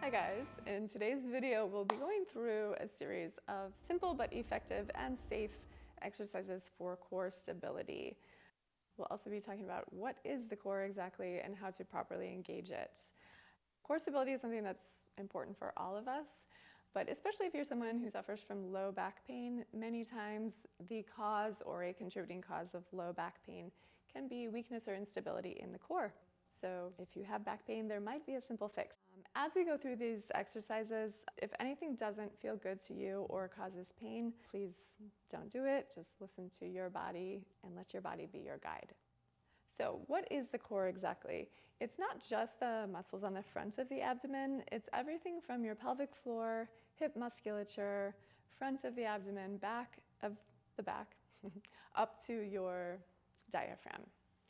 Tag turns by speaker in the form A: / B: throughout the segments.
A: Hi guys, in today's video we'll be going through a series of simple but effective and safe exercises for core stability. We'll also be talking about what is the core exactly and how to properly engage it. Core stability is something that's important for all of us, but especially if you're someone who suffers from low back pain, many times the cause or a contributing cause of low back pain can be weakness or instability in the core. So if you have back pain, there might be a simple fix. As we go through these exercises, if anything doesn't feel good to you or causes pain, please don't do it. Just listen to your body and let your body be your guide. So what is the core exactly? It's not just the muscles on the front of the abdomen. It's everything from your pelvic floor, hip musculature, front of the abdomen, back of the back, up to your diaphragm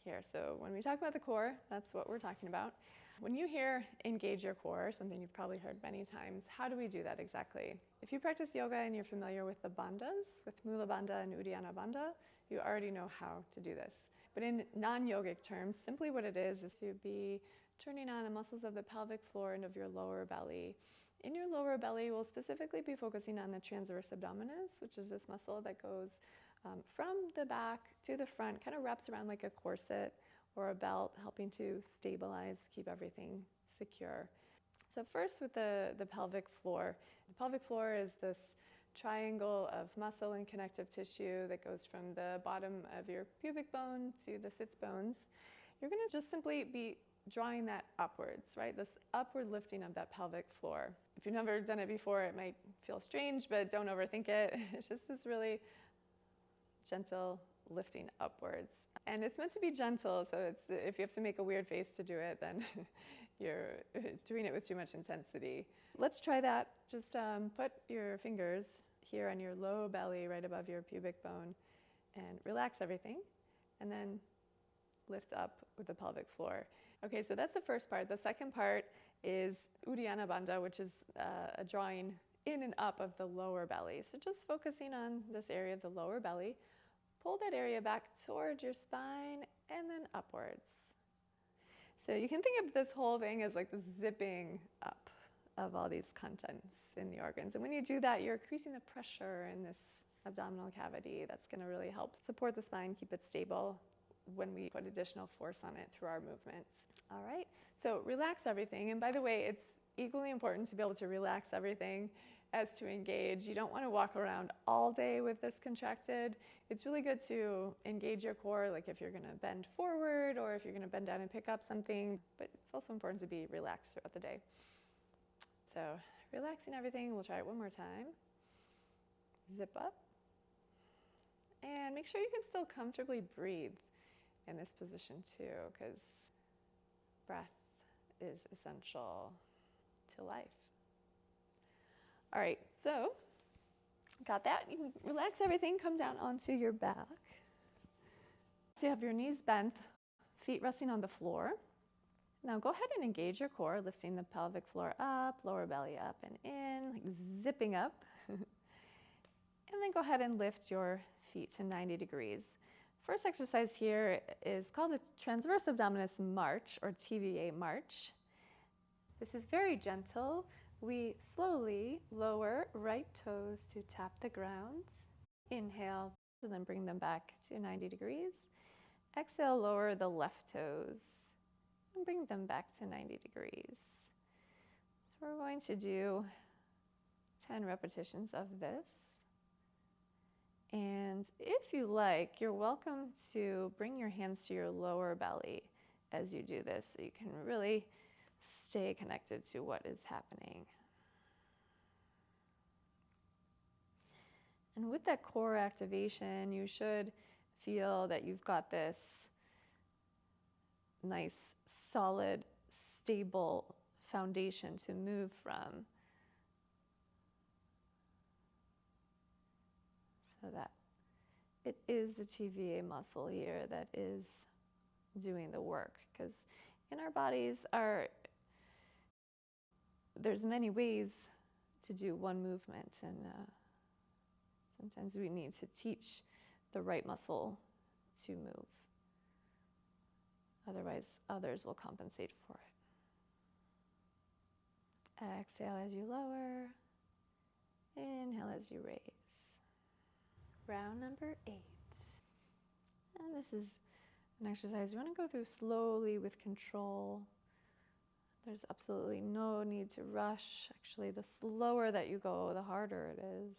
A: here. So when we talk about the core, that's what we're talking about. When you hear engage your core, something you've probably heard many times, how do we do that exactly? If you practice yoga and you're familiar with the bandhas, with Mula Bandha and Uddiyana Bandha, you already know how to do this. But in non-yogic terms, simply what it is to be turning on the muscles of the pelvic floor and of your lower belly. In your lower belly, we'll specifically be focusing on the transverse abdominis, which is this muscle that goes from the back to the front, kind of wraps around like a corset or a belt, helping to stabilize, keep everything secure. So first with the pelvic floor. The pelvic floor is this triangle of muscle and connective tissue that goes from the bottom of your pubic bone to the sits bones. You're going to just simply be drawing that upwards, right? This upward lifting of that pelvic floor. If you've never done it before, it might feel strange, but don't overthink it. It's just this really gentle lifting upwards. And it's meant to be gentle, so if you have to make a weird face to do it, then you're doing it with too much intensity. Let's try that. Just put your fingers here on your low belly, right above your pubic bone, and relax everything, and then lift up with the pelvic floor. Okay, so that's the first part. The second part is Uddiyana Bandha, which is a drawing in and up of the lower belly. So just focusing on this area of the lower belly. Pull that area back towards your spine and then upwards. So you can think of this whole thing as like the zipping up of all these contents in the organs. And when you do that, you're increasing the pressure in this abdominal cavity. That's going to really help support the spine, keep it stable when we put additional force on it through our movements. All right, so relax everything. And by the way, it's equally important to be able to relax everything as to engage. You don't want to walk around all day with this contracted. It's really good to engage your core, like if you're going to bend forward or if you're going to bend down and pick up something, but it's also important to be relaxed throughout the day. So relaxing everything, we'll try it one more time. Zip up. And make sure you can still comfortably breathe in this position too, because breath is essential to life. All right, so got that? You can relax everything, come down onto your back. So you have your knees bent, feet resting on the floor. Now go ahead and engage your core, lifting the pelvic floor up, lower belly up and in, like zipping up. And then go ahead and lift your feet to 90 degrees. First exercise here is called the transverse abdominis march, or TVA march. This is very gentle. We slowly lower right toes to tap the ground. Inhale, and then bring them back to 90 degrees. Exhale, lower the left toes and bring them back to 90 degrees. So we're going to do 10 repetitions of this. And if you like, you're welcome to bring your hands to your lower belly as you do this, so you can really stay connected to what is happening. And with that core activation, you should feel that you've got this nice, solid, stable foundation to move from. So that it is the TVA muscle here that is doing the work, because in our bodies there's many ways to do one movement, and sometimes we need to teach the right muscle to move. Otherwise, others will compensate for Exhale as you lower. Inhale as you raise. Round number 8. And this is an exercise you want to go through slowly with control. There's absolutely no need to rush. Actually, the slower that you go, the harder it is.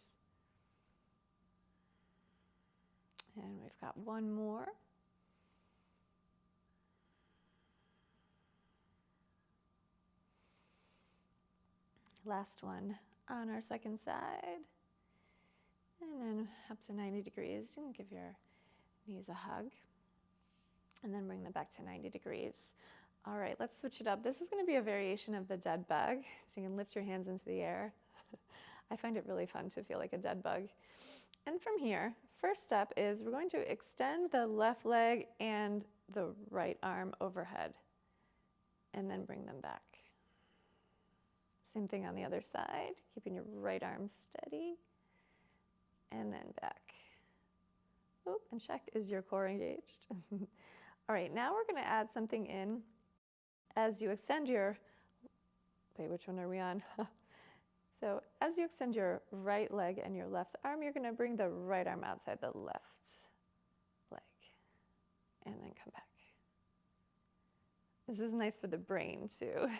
A: And we've got one more. Last one on our second side. And then up to 90 degrees. You can give your knees a hug. And then bring them back to 90 degrees. All right, let's switch it up. This is going to be a variation of the dead bug. So you can lift your hands into the air. I find it really fun to feel like a dead bug. And from here, first step is we're going to extend the left leg and the right arm overhead. And then bring them back. Same thing on the other side, keeping your right arm steady. And then back. Oop, and check, is your core engaged? All right, now we're going to add something in as you extend your, wait, which one are we on? So as you extend your right leg and your left arm, you're going to bring the right arm outside the left leg and then come back. This is nice for the brain too.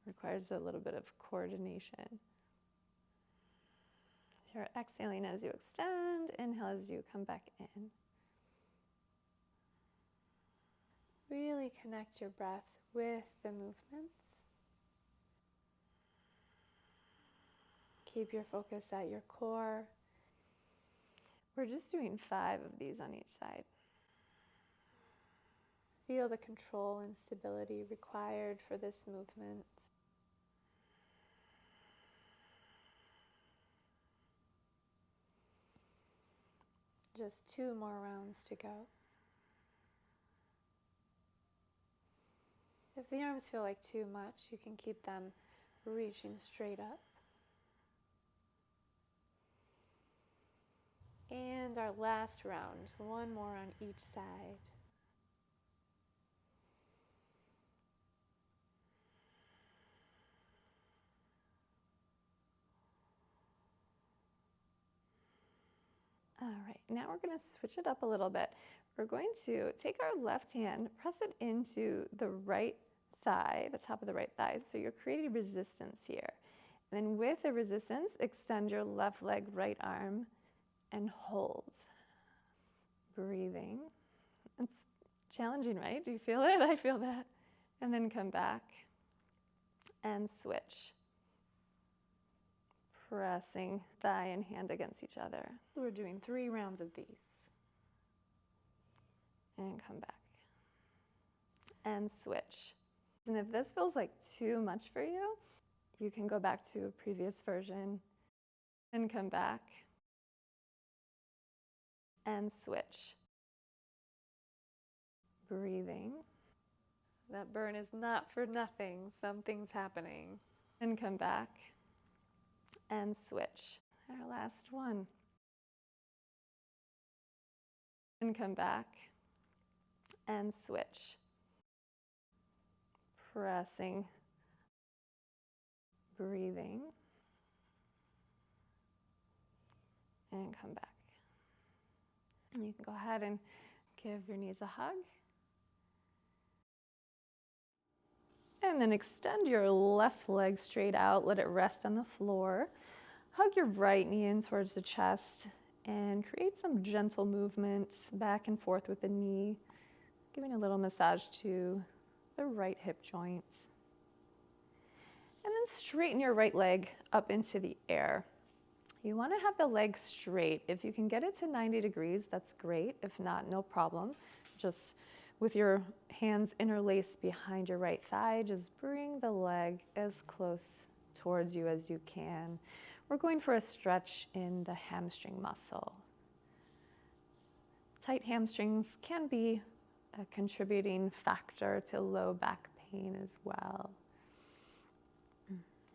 A: Requires a little bit of coordination. You're exhaling as you extend, inhale as you come back in. Really connect your breath with the movements. Keep your focus at your core. We're just doing 5 of these on each side. Feel the control and stability required for this movement. Just 2 more rounds to go. If the arms feel like too much, you can keep them reaching straight up. And our last round, 1 more on each side. All right, now we're going to switch it up a little bit. We're going to take our left hand, press it into the right thigh, the top of the right thigh, so you're creating resistance here. And then with the resistance, extend your left leg, right arm, and hold. Breathing. It's challenging, right? Do you feel it? I feel that. And then come back and switch. Pressing thigh and hand against each other. So we're doing 3 rounds of these. And come back. And switch. And if this feels like too much for you, you can go back to a previous version and come back and switch. Breathing. That burn is not for nothing. Something's happening. And come back and switch. Our last one. And come back and switch. Pressing. Breathing. And come back. And you can go ahead and give your knees a hug. And then extend your left leg straight out. Let it rest on the floor. Hug your right knee in towards the chest and create some gentle movements back and forth with the knee, giving a little massage to the right hip joints. And then straighten your right leg up into the air. You want to have the leg straight. If you can get it to 90 degrees, that's great. If not, no problem. Just with your hands interlaced behind your right thigh, just bring the leg as close towards you as you can. We're going for a stretch in the hamstring muscle. Tight hamstrings can be a contributing factor to low back pain as well.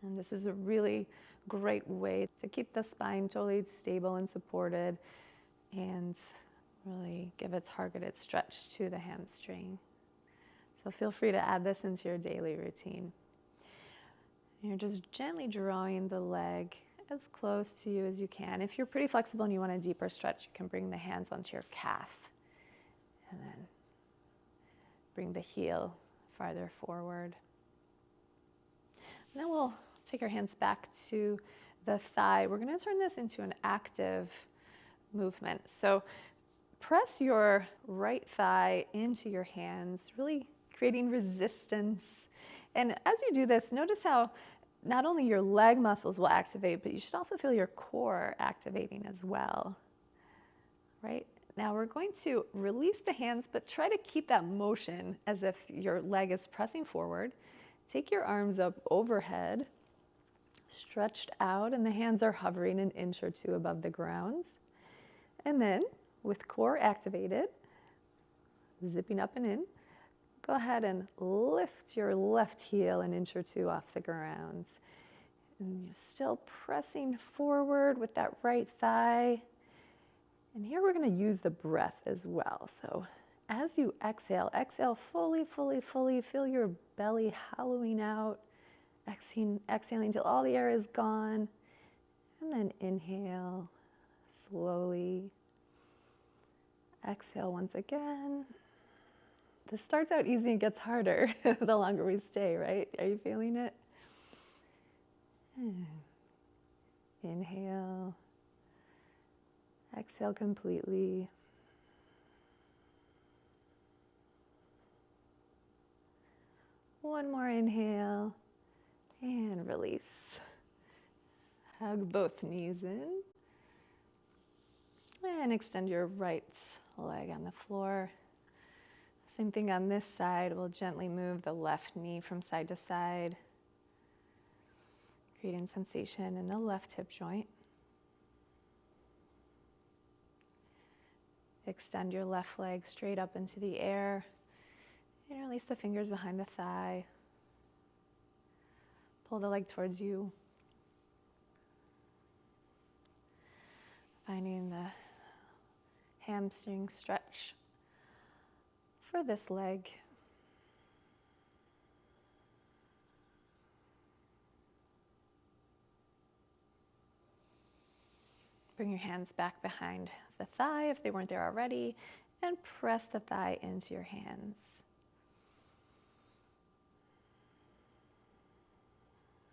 A: And this is a really great way to keep the spine totally stable and supported and really give a targeted stretch to the hamstring. So feel free to add this into your daily routine. You're just gently drawing the leg as close to you as you can. If you're pretty flexible and you want a deeper stretch, you can bring the hands onto your calf and then bring the heel farther forward. And then we'll take our hands back to the thigh. We're going to turn this into an active movement. So press your right thigh into your hands, really creating resistance. And as you do this, notice how not only your leg muscles will activate, but you should also feel your core activating as well. Right? Now we're going to release the hands, but try to keep that motion as if your leg is pressing forward. Take your arms up overhead, stretched out, and the hands are hovering an inch or two above the ground. And then, with core activated, zipping up and in, go ahead and lift your left heel an inch or two off the ground. And you're still pressing forward with that right thigh. And here we're going to use the breath as well. So as you exhale, exhale fully, fully, fully. Feel your belly hollowing out. Exhaling until all the air is gone. And then inhale slowly. Exhale once again. This starts out easy and gets harder the longer we stay, right? Are you feeling it? Inhale. Exhale completely. One more inhale and release. Hug both knees in and extend your right leg on the floor. Same thing on this side. We'll gently move the left knee from side to side, creating sensation in the left hip joint. Extend your left leg straight up into the air and release the fingers behind the thigh. Pull the leg towards you. Finding the hamstring stretch for this leg. Bring your hands back behind the thigh if they weren't there already, and press the thigh into your hands.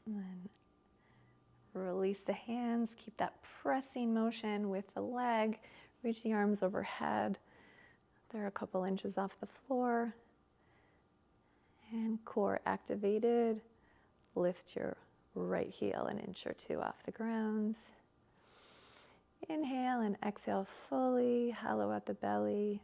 A: And then release the hands, keep that pressing motion with the leg. Reach the arms overhead. They're a couple inches off the floor. And core activated. Lift your right heel an inch or two off the ground. Inhale and exhale fully, hollow out the belly.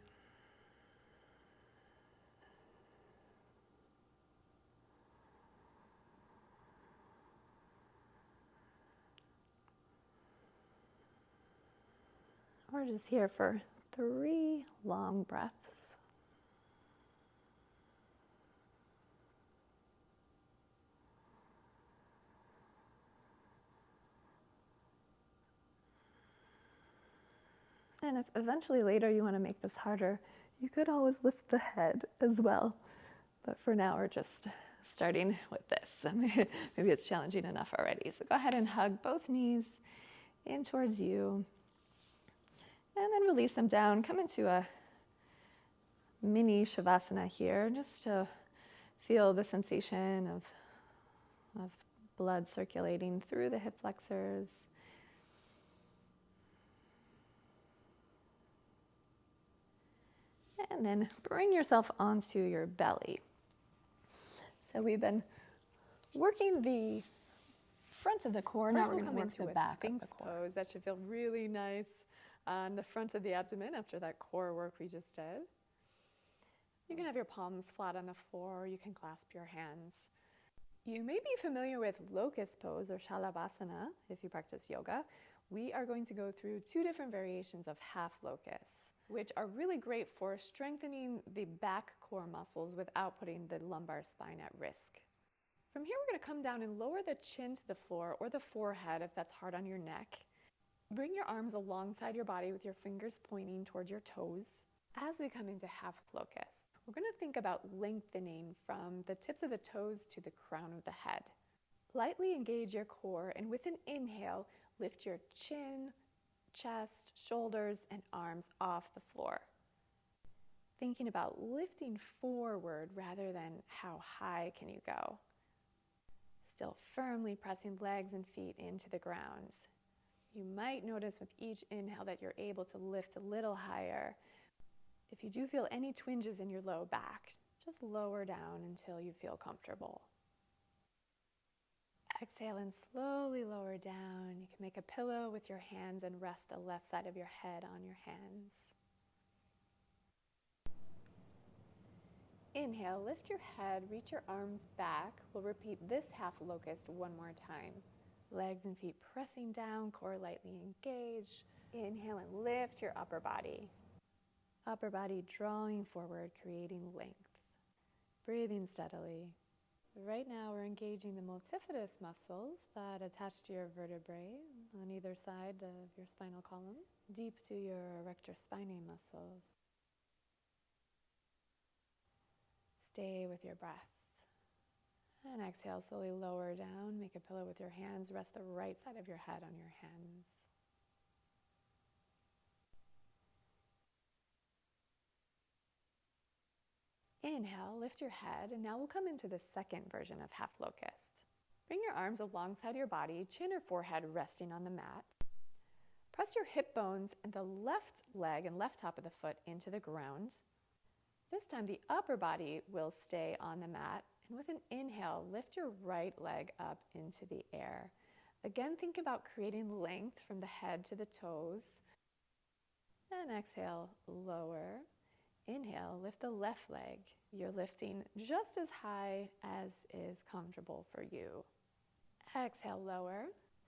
A: We're just here for 3 long breaths. And if eventually later you want to make this harder, you could always lift the head as well. But for now, we're just starting with this. Maybe it's challenging enough already. So go ahead and hug both knees in towards you. And then release them down. Come into a mini Shavasana here, just to feel the sensation of blood circulating through the hip flexors. And then bring yourself onto your belly. So we've been working the front of the core. Now we're going to work the back of the core. Pose. That should feel really nice on the front of the abdomen after that core work we just did. You can have your palms flat on the floor, or you can clasp your hands. You may be familiar with locust pose or Shalabhasana if you practice yoga. We are going to go through 2 different variations of half locust, which are really great for strengthening the back core muscles without putting the lumbar spine at risk. From here, we're going to come down and lower the chin to the floor or the forehead if that's hard on your neck. Bring your arms alongside your body with your fingers pointing towards your toes. As we come into half locust, we're going to think about lengthening from the tips of the toes to the crown of the head. Lightly engage your core, and with an inhale, lift your chin, chest, shoulders, and arms off the floor. Thinking about lifting forward rather than how high can you go. Still firmly pressing legs and feet into the ground. You might notice with each inhale that you're able to lift a little higher. If you do feel any twinges in your low back, just lower down until you feel comfortable. Exhale and slowly lower down. You can make a pillow with your hands and rest the left side of your head on your hands. Inhale, lift your head, reach your arms back. We'll repeat this half locust one more time. Legs and feet pressing down, core lightly engaged. Inhale and lift your upper body. Upper body drawing forward, creating length. Breathing steadily. Right now we're engaging the multifidus muscles that attach to your vertebrae on either side of your spinal column, deep to your erector spinae muscles. Stay with your breath. And exhale, slowly lower down, make a pillow with your hands, rest the right side of your head on your hands. Inhale, lift your head, and now we'll come into the second version of half locust. Bring your arms alongside your body, chin or forehead resting on the mat. Press your hip bones and the left leg and left top of the foot into the ground. This time the upper body will stay on the mat, and with an inhale, lift your right leg up into the air. Again, think about creating length from the head to the toes. And exhale, lower. Inhale, lift the left leg. You're lifting just as high as is comfortable for you. Exhale, lower.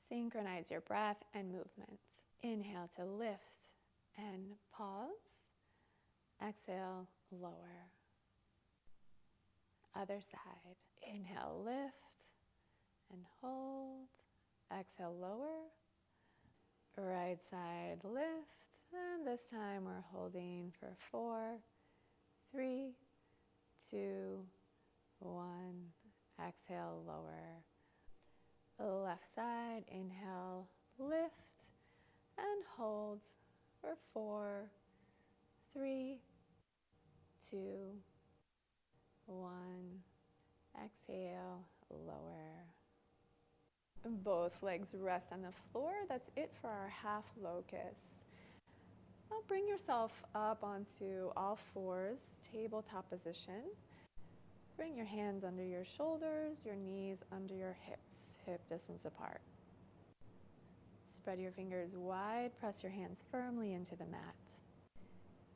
A: Synchronize your breath and movement. Inhale to lift and pause. Exhale, lower. Other side. Inhale, lift and hold. Exhale, lower. Right side, lift. And this time we're holding for 4, 3, 2, 1. Exhale, lower. Left side, inhale, lift and hold for 4, 3, 2, 1. Exhale, lower. Both legs rest on the floor. That's it for our half locust. Now bring yourself up onto all fours, tabletop position. Bring your hands under your shoulders, your knees under your hips, hip distance apart. Spread your fingers wide, press your hands firmly into the mat.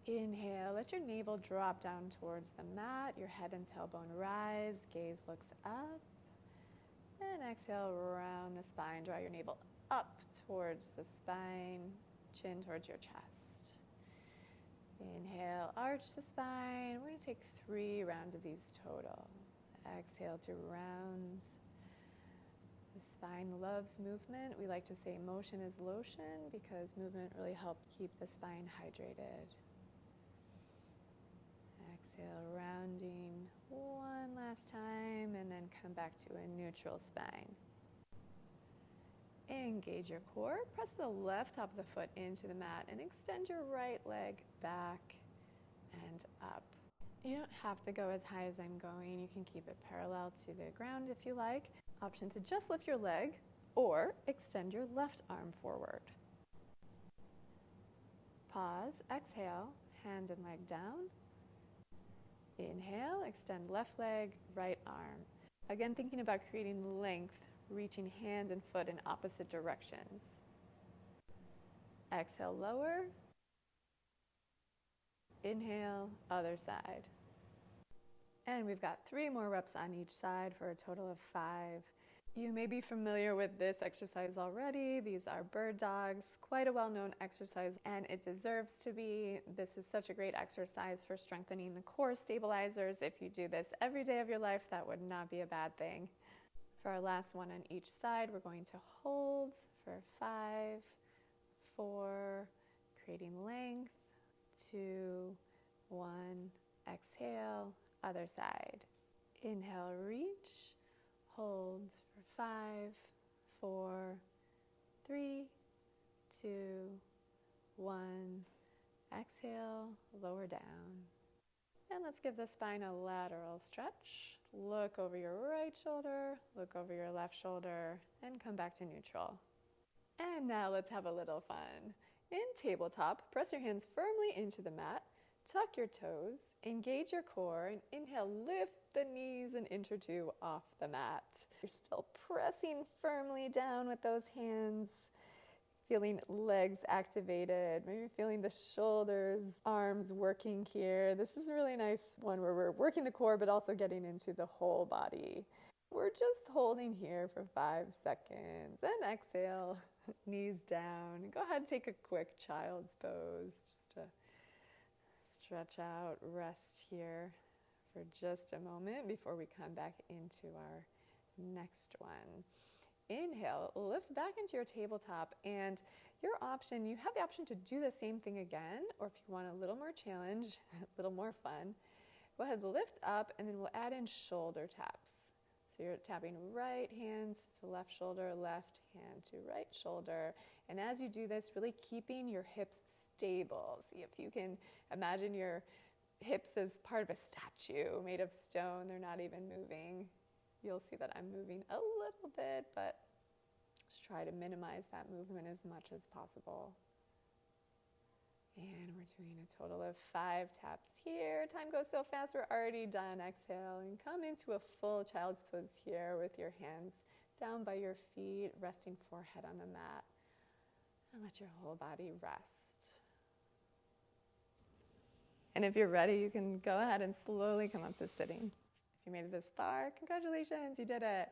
A: Inhale, let your navel drop down towards the mat, your head and tailbone rise, gaze looks up. And exhale, round the spine, draw your navel up towards the spine, chin towards your chest. Inhale, arch the spine. We're going to take 3 rounds of these total. Exhale to round. The spine loves movement. We like to say motion is lotion because movement really helps keep the spine hydrated. Exhale, rounding 1 last time, and then come back to a neutral spine. Engage your core, press the left top of the foot into the mat and extend your right leg back and up. You don't have to go as high as I'm going. You can keep it parallel to the ground if you like. Option to just lift your leg or extend your left arm forward. Pause, exhale, hand and leg down. Inhale, extend left leg, right arm. Again, thinking about creating length, reaching hand and foot in opposite directions. Exhale, lower. Inhale, other side. And we've got 3 more reps on each side for a total of 5. You may be familiar with this exercise already. These are bird dogs, quite a well-known exercise, and it deserves to be. This is such a great exercise for strengthening the core stabilizers. If you do this every day of your life, that would not be a bad thing. For our last one on each side, we're going to hold for 5, 4, creating length, 2, 1, exhale, other side. Inhale, reach, hold For 5, 4, 3, 2, 1. Exhale, lower down. And let's give the spine a lateral stretch. Look over your right shoulder, look over your left shoulder, and come back to neutral. And now let's have a little fun. In tabletop, press your hands firmly into the mat, tuck your toes, engage your core, and inhale, lift the knees an inch or two off the mat. You're still pressing firmly down with those hands, feeling legs activated, maybe feeling the shoulders, arms working here. This is a really nice one where we're working the core but also getting into the whole body. We're just holding here for 5 seconds and exhale, knees down. Go ahead and take a quick child's pose just to stretch out, rest here for just a moment before we come back into our next one. Inhale, lift back into your tabletop, and your option, you have the option to do the same thing again, or if you want a little more challenge, a little more fun, go ahead, lift up, and then we'll add in shoulder taps. So you're tapping right hand to left shoulder, left hand to right shoulder, and as you do this, really keeping your hips stable. See if you can imagine your hips as part of a statue made of stone. They're not even moving. You'll see that I'm moving a little bit, but just try to minimize that movement as much as possible. And we're doing a total of 5 taps here. Time goes so fast, we're already done. Exhale and come into a full child's pose here with your hands down by your feet, resting forehead on the mat. And let your whole body rest. And if you're ready, you can go ahead and slowly come up to sitting. If you made it this far, congratulations, you did it.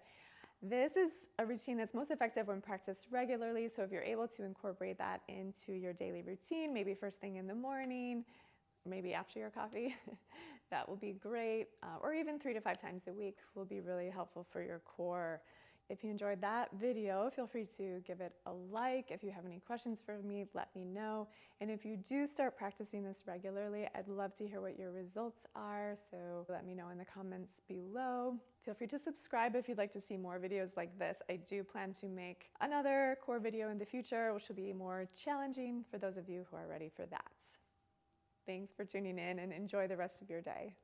A: This is a routine that's most effective when practiced regularly, so if you're able to incorporate that into your daily routine, maybe first thing in the morning, maybe after your coffee, that will be great, or even 3 to 5 times a week will be really helpful for your core. If you enjoyed that video, feel free to give it a like. If you have any questions for me, let me know. And if you do start practicing this regularly, I'd love to hear what your results are. So let me know in the comments below. Feel free to subscribe if you'd like to see more videos like this. I do plan to make another core video in the future, which will be more challenging for those of you who are ready for that. Thanks for tuning in and enjoy the rest of your day.